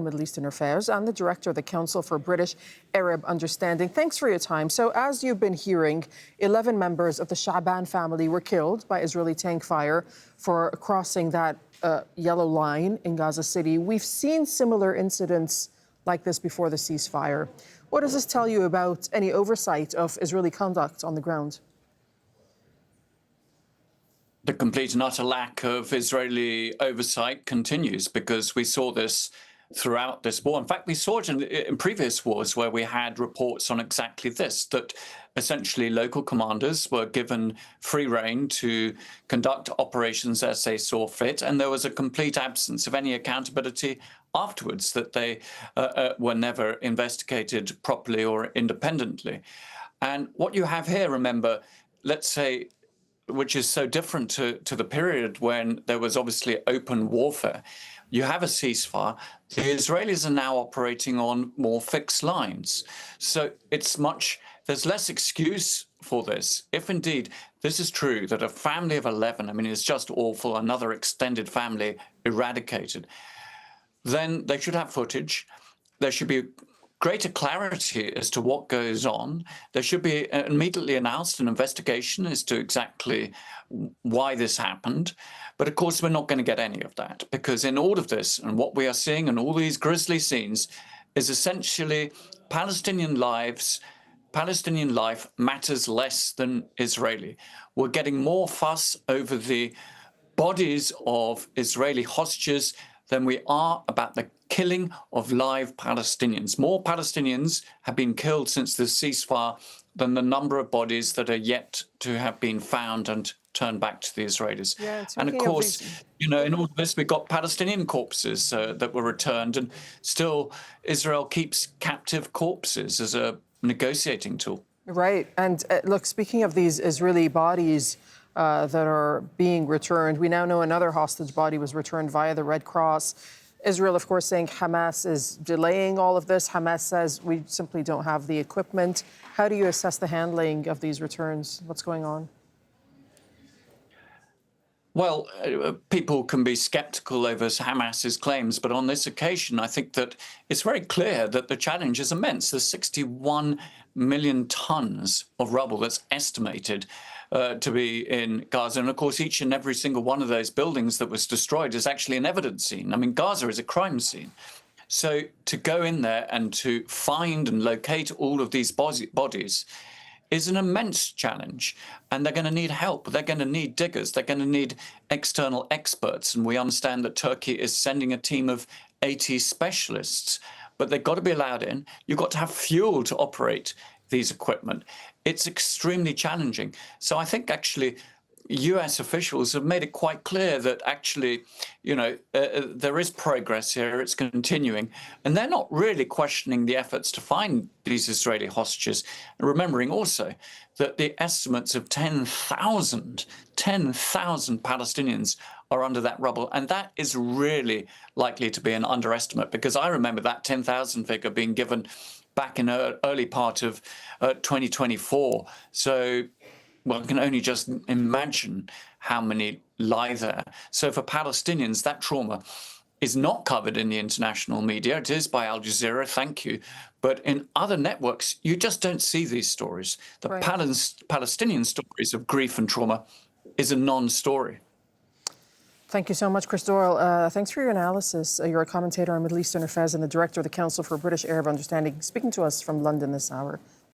Middle Eastern Affairs and the Director of the Council for British-Arab Understanding. Thanks for your time. So as you've been hearing, 11 members of the Shaban family were killed by Israeli tank fire for crossing that yellow line in Gaza City. We've seen similar incidents like this before the ceasefire. What does this tell you about any oversight of Israeli conduct on the ground? The complete and utter lack of Israeli oversight continues, because we saw this throughout this war. In fact, we saw it in previous wars where we had reports on exactly this, that essentially local commanders were given free rein to conduct operations as they saw fit, and there was a complete absence of any accountability afterwards, that they were never investigated properly or independently. And what you have here, remember, let's say, which is so different to the period when there was obviously open warfare. You have a ceasefire. The Israelis are now operating on more fixed lines. So there's less excuse for this. If indeed this is true, that a family of 11, I mean, it's just awful, another extended family eradicated, then they should have footage. There should be greater clarity as to what goes on. There should be immediately announced an investigation as to exactly why this happened. But of course, we're not going to get any of that, because in all of this, and what we are seeing in all these grisly scenes, is essentially Palestinian life matters less than Israeli. We're getting more fuss over the bodies of Israeli hostages than we are about the killing of live Palestinians. More Palestinians have been killed since the ceasefire than the number of bodies that are yet to have been found and turned back to the Israelis. Yeah, and of course, in all of this, we've got Palestinian corpses that were returned, and still Israel keeps captive corpses as a negotiating tool. Right. And look, speaking of these Israeli bodies that are being returned, we now know another hostage body was returned via the Red Cross. Israel, of course, saying Hamas is delaying all of this. Hamas says we simply don't have the equipment. How do you assess the handling of these returns? What's going on? Well, people can be skeptical over Hamas's claims, but on this occasion, I think that it's very clear that the challenge is immense. There's 61 million tons of rubble that's estimated to be in Gaza. And of course, each and every single one of those buildings that was destroyed is actually an evidence scene. I mean, Gaza is a crime scene. So to go in there and to find and locate all of these bodies is an immense challenge, and they're going to need help. They're going to need diggers. They're going to need external experts. And we understand that Turkey is sending a team of 80 specialists, but they've got to be allowed in. You've got to have fuel to operate these equipment. It's extremely challenging. So I think actually US officials have made it quite clear that actually, there is progress here. It's continuing. And they're not really questioning the efforts to find these Israeli hostages. And remembering also that the estimates of 10,000 Palestinians are under that rubble. And that is really likely to be an underestimate, because I remember that 10,000 figure being given back in the early part of 2024. So, well, I can only just imagine how many lie there. So for Palestinians, that trauma is not covered in the international media. It is by Al Jazeera, thank you. But in other networks, you just don't see these stories. The Palestinian stories of grief and trauma is a non-story. Thank you so much, Chris Doyle. Thanks for your analysis. You're a commentator on Middle Eastern affairs and the Director of the Council for British-Arab Understanding, speaking to us from London this hour.